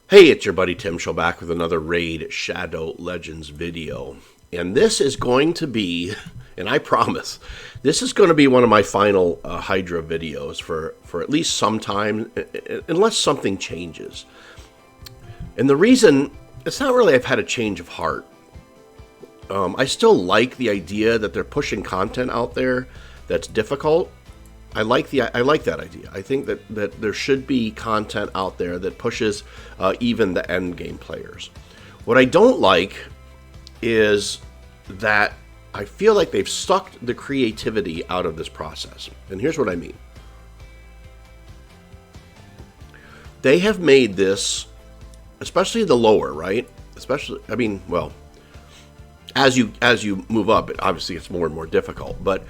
Hey, it's your buddy Tim Show back with another Raid Shadow Legends video. And this is going to be, and I promise, this is going to be one of my final Hydra videos for at least some time, unless something changes. And the reason, it's not really I've had a change of heart. I still like the idea that they're pushing content out there that's difficult. I like that idea. I think that there should be content out there that pushes even the end game players. What I don't like is that I feel like they've sucked the creativity out of this process. And here's what I mean. They have made this, especially the lower, right? Especially, I mean, well, as you move up, obviously it's more and more difficult. But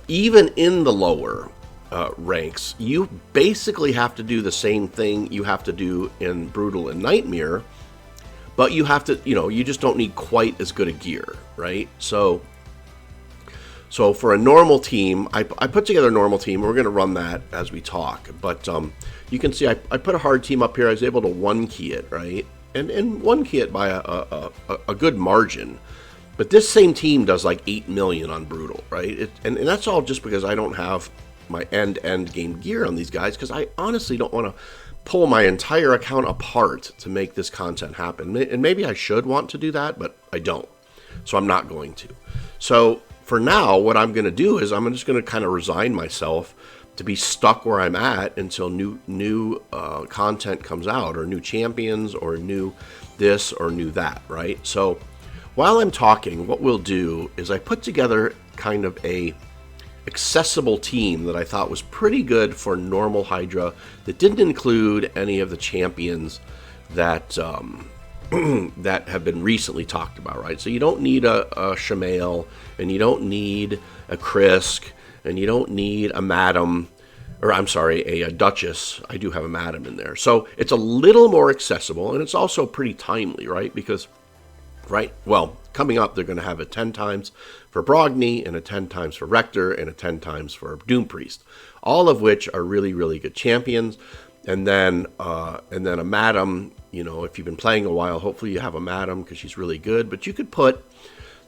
even in the lower ranks, you basically have to do the same thing you have to do in Brutal and Nightmare, but you have to, you just don't need quite as good a gear, right? So for a normal team, I put together a normal team. We're going to run that as we talk, but you can see I put a hard team up here. I was able to one key it, right? And one key it by a good margin. But this same team does like 8 million on Brutal, right? And that's all just because I don't have my end game gear on these guys, because I honestly don't want to pull my entire account apart to make this content happen. And maybe I should want to do that, but I don't. So I'm not going to. So for now, what I'm going to do is I'm just going to kind of resign myself to be stuck where I'm at until new content comes out, or new champions, or new this or new that, right? So while I'm talking, what we'll do is I put together kind of a accessible team that I thought was pretty good for normal Hydra, that didn't include any of the champions that that have been recently talked about, right? So you don't need a Shamail, and you don't need a Krisk, and you don't need a Madam, or I'm sorry, a Duchess. I do have a Madam in there. So it's a little more accessible, and it's also pretty timely, right? Because well, coming up, they're going to have a 10 times for Brogni, and a 10 times for Rector, and a 10 times for Doom Priest, all of which are really, really good champions. And then a Madam, if you've been playing a while, hopefully you have a Madam because she's really good. But you could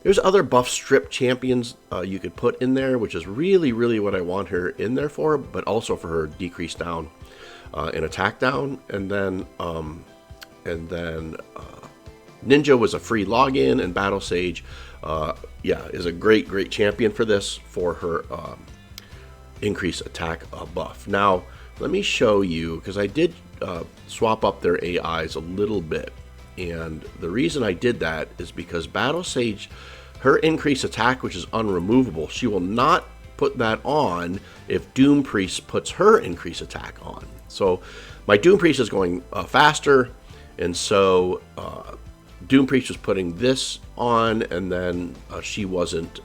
there's other buff strip champions you could put in there, which is really, really what I want her in there for, but also for her decrease down and attack down. And then Ninja was a free login, and Battle Sage, is a great champion for this, for her increased attack buff. Now, let me show you, because I did swap up their AIs a little bit, and the reason I did that is because Battle Sage, her increased attack, which is unremovable, she will not put that on if Doom Priest puts her increased attack on. So my Doom Priest is going faster, and so Doom Priest was putting this on, and then she wasn't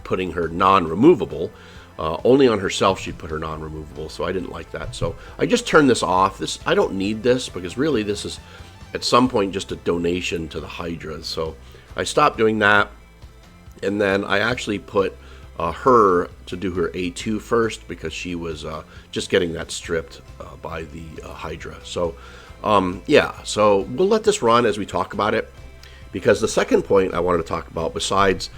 putting her non-removable. Only on herself she'd put her non-removable, so I didn't like that. So I just turned this off. I don't need this, because really this is at some point just a donation to the Hydra. So I stopped doing that, and then I actually put her to do her A2 first, because she was just getting that stripped by the Hydra. So so we'll let this run as we talk about it, because the second point I wanted to talk about, besides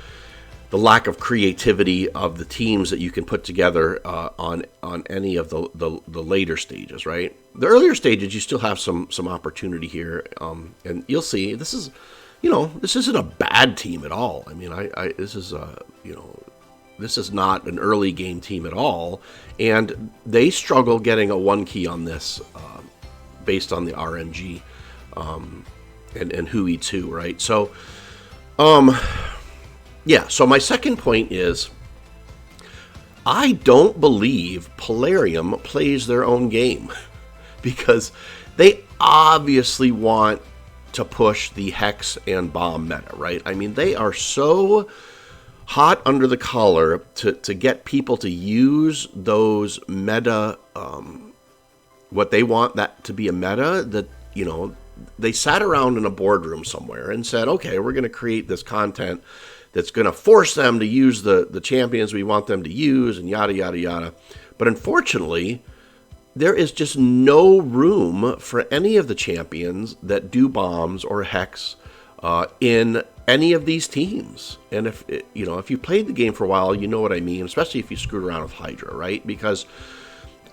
the lack of creativity of the teams that you can put together on any of the later stages, right? The earlier stages, you still have some opportunity here, and you'll see this is, this isn't a bad team at all. I mean, this is this is not an early game team at all, and they struggle getting a one key on this. Based on the RNG and who eats who, right? So, so my second point is, I don't believe Polarium plays their own game, because they obviously want to push the Hex and Bomb meta, right? I mean, they are so hot under the collar to get people to use those meta what they want that to be a meta, that, they sat around in a boardroom somewhere and said, okay, we're going to create this content that's going to force them to use the champions we want them to use, and yada, yada, yada. But unfortunately, there is just no room for any of the champions that do bombs or hex in any of these teams. And if you played the game for a while, you know what I mean, especially if you screwed around with Hydra, right? Because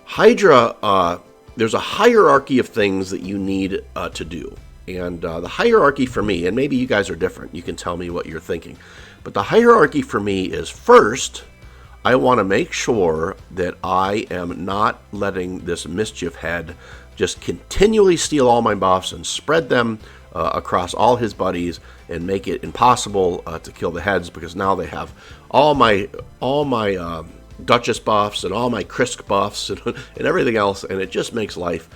Hydra, there's a hierarchy of things that you need to do. And the hierarchy for me, and maybe you guys are different, you can tell me what you're thinking, but the hierarchy for me is, first, I want to make sure that I am not letting this mischief head just continually steal all my buffs and spread them across all his buddies and make it impossible to kill the heads, because now they have all my Duchess buffs and all my Krisk buffs and everything else, and it just makes life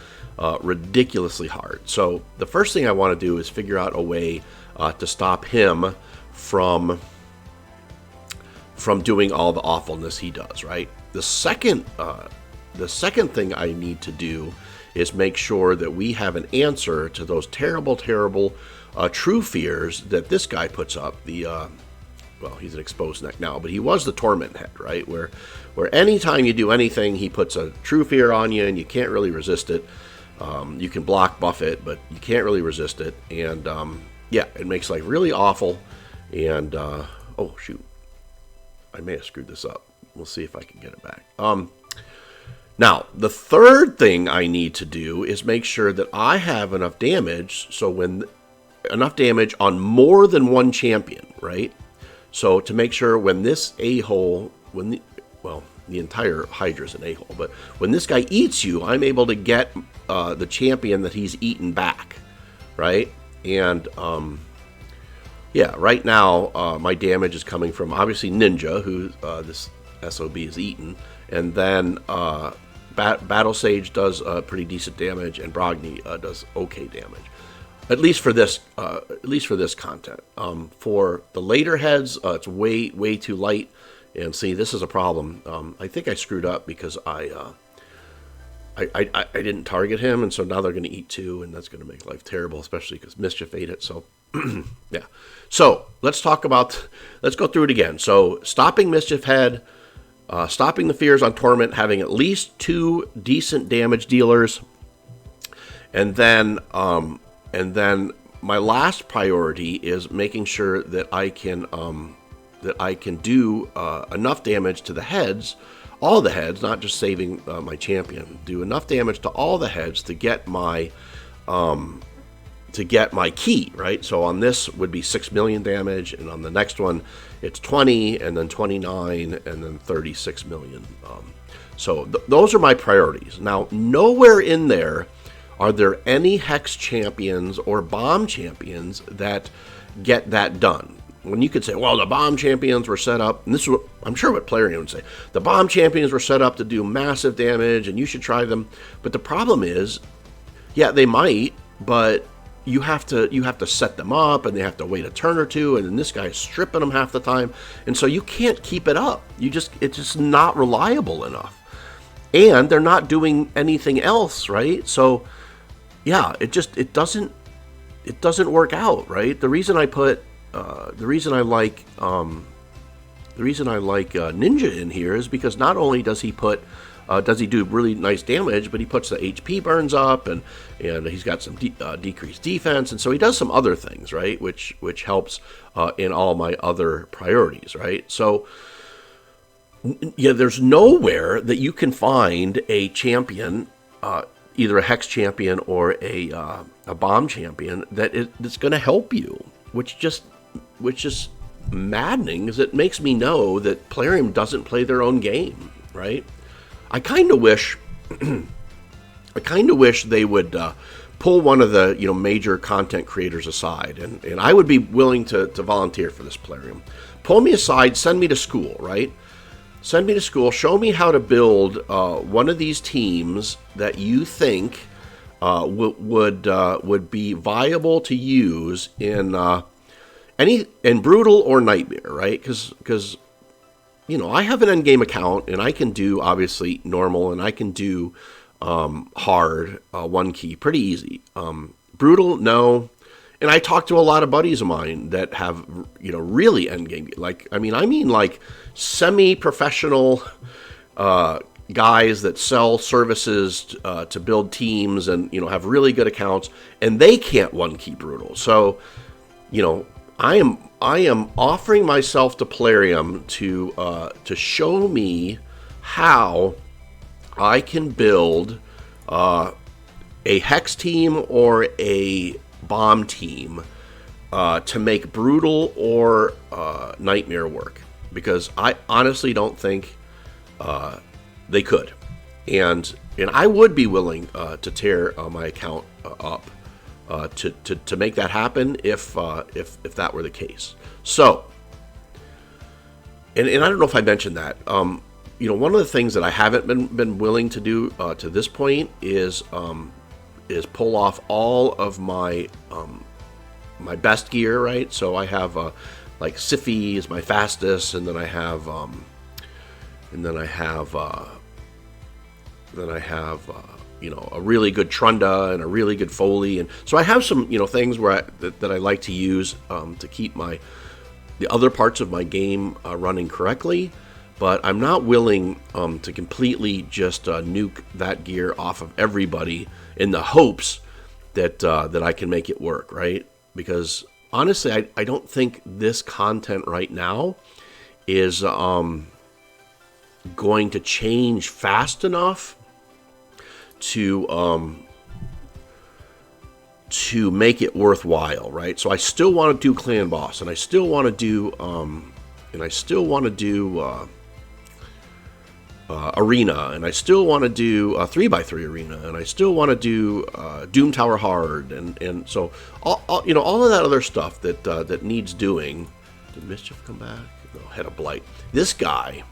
ridiculously hard. So the first thing I want to do is figure out a way to stop him from doing all the awfulness he does, right? The second thing I need to do is make sure that we have an answer to those terrible true fears that this guy puts up. Well, he's an exposed neck now, but he was the torment head, right? Where anytime you do anything, he puts a true fear on you, and you can't really resist it. You can block buff it, but you can't really resist it. And yeah, it makes life really awful. And oh shoot, I may have screwed this up. We'll see if I can get it back. Now, the third thing I need to do is make sure that I have enough damage. So enough damage on more than one champion, right? So to make sure when this a-hole, the entire Hydra's an a-hole, but when this guy eats you, I'm able to get the champion that he's eaten back, right? And yeah, right now my damage is coming from obviously Ninja, who this SOB is eaten, and then Battle Sage does pretty decent damage, and Brogni does okay damage. At least for this content. For the later heads, it's way too light. And see, this is a problem. I think I screwed up because I didn't target him, and so now they're going to eat two, and that's going to make life terrible, especially because Mischief ate it. So yeah. So let's go through it again. So stopping Mischief head, stopping the fears on Torment, having at least 2 decent damage dealers, and then my last priority is making sure that I can do enough damage to the heads, all the heads, not just saving my champion. Do enough damage to all the heads to get my key, right? So on this would be 6 million damage, and on the next one it's 20, and then 29, and then 36 million. So those are my priorities. Now, nowhere in there are there any Hex champions or Bomb champions that get that done. When you could say, well, the Bomb champions were set up, and this is what I'm sure what Plarium would say, the Bomb champions were set up to do massive damage, and you should try them. But the problem is, yeah, they might, but you have to set them up, and they have to wait a turn or two, and then this guy's stripping them half the time, and so you can't keep it up. It's just not reliable enough, and they're not doing anything else, right? So yeah, it doesn't work out, right? The reason I like Ninja in here is because not only does he do really nice damage, but he puts the HP burns up, and he's got some decreased defense, and so he does some other things, right? Which helps in all my other priorities, right? So yeah, there's nowhere that you can find a champion, either a Hex champion or a Bomb champion that's going to help you, which is maddening, because it makes me know that Plarium doesn't play their own game, right? I kind of wish they would pull one of the major content creators aside, and I would be willing to volunteer for this, Plarium. Pull me aside, send me to school, right? Send me to school, show me how to build one of these teams that you think would be viable to use in Brutal or Nightmare, right? Because I have an endgame account, and I can do obviously normal, and I can do hard, one key, pretty easy. Brutal, no. And I talk to a lot of buddies of mine that have, really endgame, like semi-professional guys that sell services to build teams and have really good accounts, and they can't one key brutal. So I am offering myself to Plarium to show me how I can build a hex team or a bomb team to make brutal or nightmare work, because I honestly don't think they could, and I would be willing to tear my account up to make that happen if that were the case. So, and I don't know if I mentioned that. One of the things that I haven't been willing to do to this point is pull off all of my my best gear, right? So I have like Siffy is my fastest, and then I have a really good Trunda and a really good Foley, and so I have some things where that I like to use to keep the other parts of my game running correctly. But I'm not willing to completely just nuke that gear off of everybody in the hopes that I can make it work, right? Because honestly, I don't think this content right now is going to change fast enough to make it worthwhile, right? So I still want to do Clan Boss, and I still want to do Arena, and I still want to do 3x3 Arena, and I still want to do Doom Tower Hard, and so all of that other stuff that needs doing. Did Mischief come back? No, Head of Blight. This guy,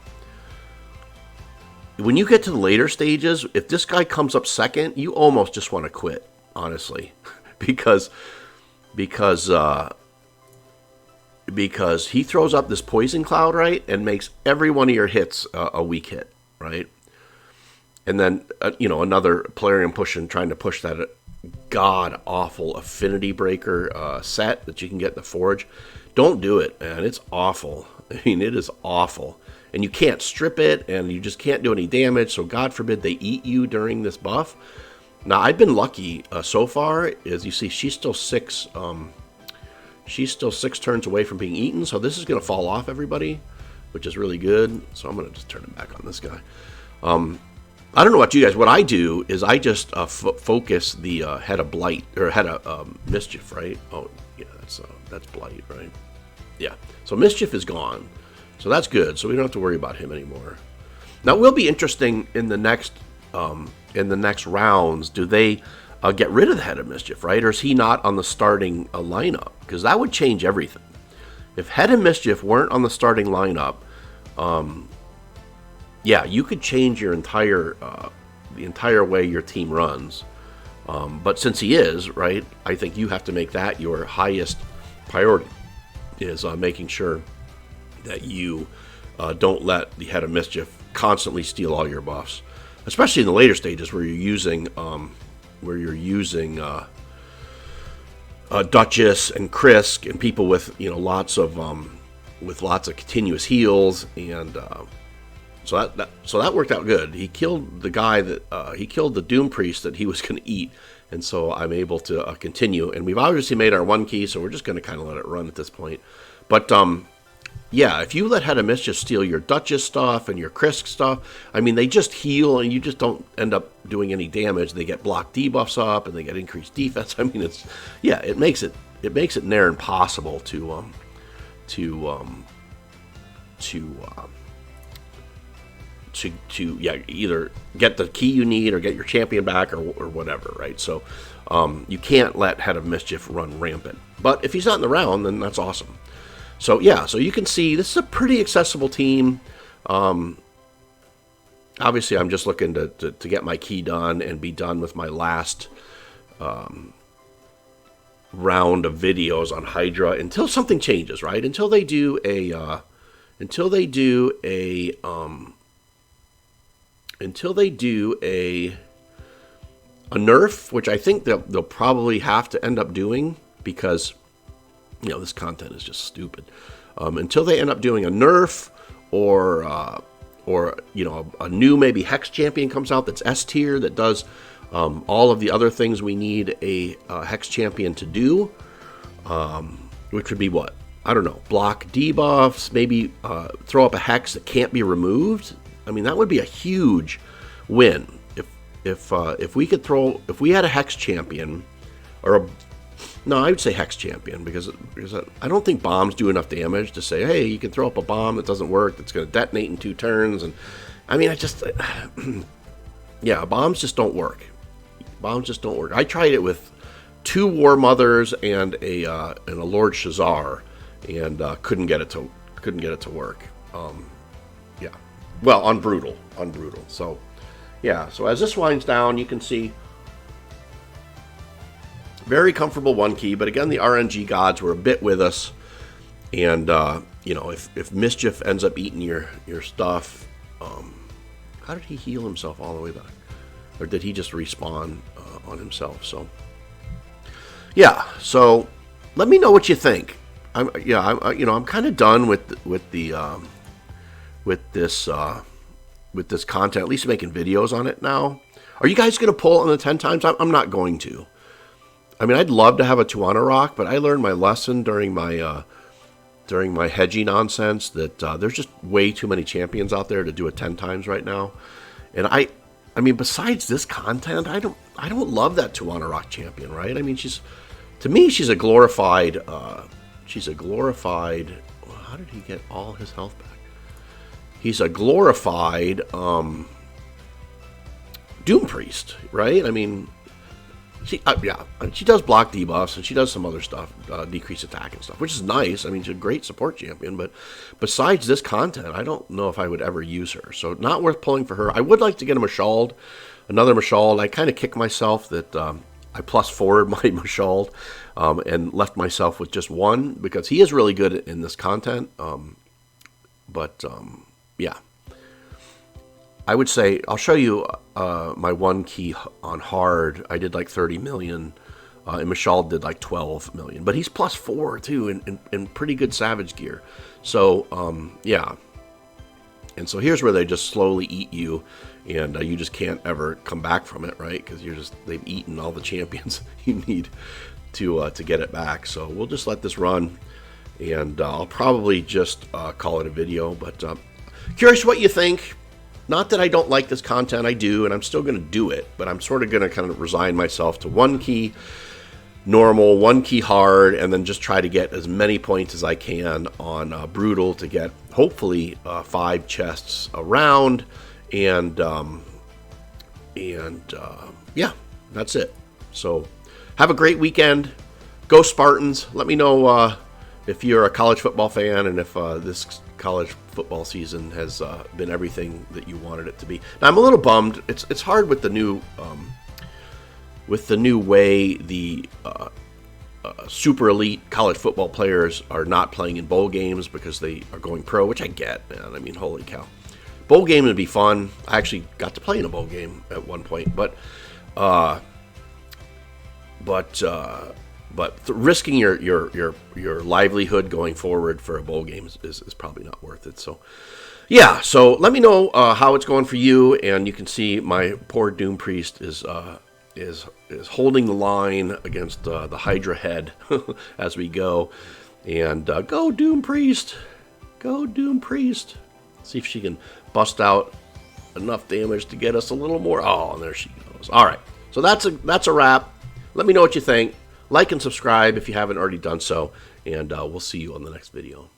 when you get to the later stages, if this guy comes up second, you almost just want to quit, honestly, because he throws up this poison cloud, right, and makes every one of your hits a weak hit, right? And then another Plarium trying to push that god awful affinity breaker set that you can get in the Forge. Don't do it, man. It's awful. I mean, it is awful. And you can't strip it, and you just can't do any damage, so God forbid they eat you during this buff. Now, I've been lucky so far. As you see, she's still six turns away from being eaten, so this is going to fall off everybody, which is really good. So I'm going to just turn it back on this guy. I don't know about you guys. What I do is I just focus the Head of Blight, or Head of Mischief, right? Oh, yeah, that's Blight, right? Yeah, so Mischief is gone. So that's good. So we don't have to worry about him anymore. Now it will be interesting in the next rounds. Do they get rid of the Head of Mischief, right? Or is he not on the starting lineup? Because that would change everything. If Head of Mischief weren't on the starting lineup, yeah, you could change your the entire way your team runs. But since he is, right, I think you have to make that your highest priority, is making sure that you don't let the Head of Mischief constantly steal all your buffs, especially in the later stages where you're using Duchess and Krisk and people with lots of continuous heals, and so that worked out good. He killed the guy he killed the Doom Priest that he was going to eat, and so I'm able to continue. And we've obviously made our one key, so we're just going to kind of let it run at this point. But yeah, if you let Head of Mischief steal your Duchess stuff and your Krisk stuff, I mean, they just heal and you just don't end up doing any damage. They get block debuffs up and they get increased defense. I mean, it makes it near impossible to either get the key you need or get your champion back or whatever, right? So you can't let Head of Mischief run rampant. But if he's not in the round, then that's awesome. So yeah, so you can see this is a pretty accessible team. Obviously, I'm just looking to get my key done and be done with my last round of videos on Hydra until something changes, right? Until they do a nerf, which I think they'll probably have to end up doing, because this content is just stupid. Until they end up doing a nerf or or a new maybe Hex champion comes out that's S tier that does all of the other things we need a Hex champion to do, which would be what? I don't know, block debuffs, maybe throw up a Hex that can't be removed. I mean, that would be a huge win if we could if we had a Hex champion, or no, I would say Hex champion, because I don't think bombs do enough damage to say, hey, you can throw up a bomb that doesn't work, that's going to detonate in 2 turns, and I mean, yeah, bombs just don't work. Bombs just don't work. I tried it with 2 War Mothers and a Lord Shazar, and couldn't get it to work. Yeah, well, on brutal. So yeah, so as this winds down, you can see very comfortable 1 key, but again, the RNG gods were a bit with us, and if Mischief ends up eating your stuff, how did he heal himself all the way back, or did he just respawn on himself? So yeah, so let me know what you think. I'm kind of done with this content, at least making videos on it now. Are you guys going to pull on the 10 times? I'm not going to. I mean, I'd love to have a Tuana Rock, but I learned my lesson during my hedgy nonsense that there's just way too many champions out there to do it 10 times right now. And I mean, besides this content, I don't love that Tuana Rock champion, right? I mean, to me, she's a glorified. How did he get all his health back? He's a glorified Doom Priest, right? I mean, she does block debuffs, and she does some other stuff, decrease attack and stuff, which is nice. I mean, she's a great support champion, but besides this content, I don't know if I would ever use her. So not worth pulling for her. I would like to get another Mashald. I kind of kick myself that I +4'd my Mashald and left myself with just 1, because he is really good in this content. Yeah. I would say, I'll show you my 1 key on hard. I did like 30 million, and Mashald did like 12 million. But he's +4 too, in pretty good Savage gear. So, yeah. And so here's where they just slowly eat you, and you just can't ever come back from it, right? Because they've eaten all the champions you need to get it back. So we'll just let this run, and I'll probably just call it a video. But curious what you think. Not that I don't like this content, I do, and I'm still going to do it, but I'm sort of going to kind of resign myself to 1 key normal, 1 key hard, and then just try to get as many points as I can on brutal to get hopefully 5 chests around, and yeah, that's it. So have a great weekend. Go Spartans. Let me know if you're a college football fan, and if this college football season has been everything that you wanted it to be. Now, I'm a little bummed. It's hard with the new way the super elite college football players are not playing in bowl games because they are going pro, which I get, man. I mean, holy cow. Bowl game would be fun. I actually got to play in a bowl game at one point, but risking your livelihood going forward for a bowl game is probably not worth it. So, yeah. So let me know how it's going for you, and you can see my poor Doom Priest is holding the line against the Hydra head as we go. And go Doom Priest, go Doom Priest. See if she can bust out enough damage to get us a little more. Oh, and there she goes. All right. So that's a wrap. Let me know what you think. Like and subscribe if you haven't already done so, and we'll see you on the next video.